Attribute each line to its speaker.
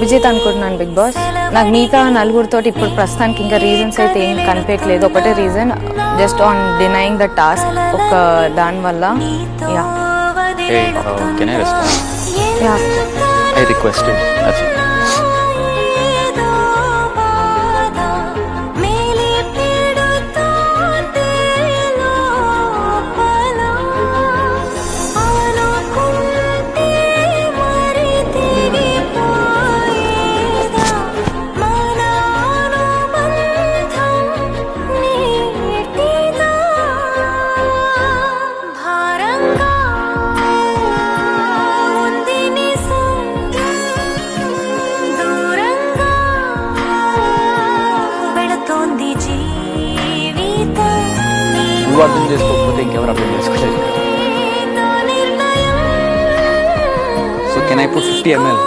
Speaker 1: విజేత అనుకుంటున్నాను big boss. నాకు మిగతా నలుగురితో ఇప్పుడు ప్రస్తుతానికి ఇంకా రీజన్స్ అయితే ఏం కనిపించలేదు. ఒకటే reason just on denying the task ఒక దాని వల్ల. Yeah
Speaker 2: can I respond?
Speaker 1: Yeah
Speaker 2: I requested. That's it. నువ్వు అర్థం చేసుకోకపోతే ఇంకెవరు అర్థం చేసుకోలేదు. So can I put 50 ml?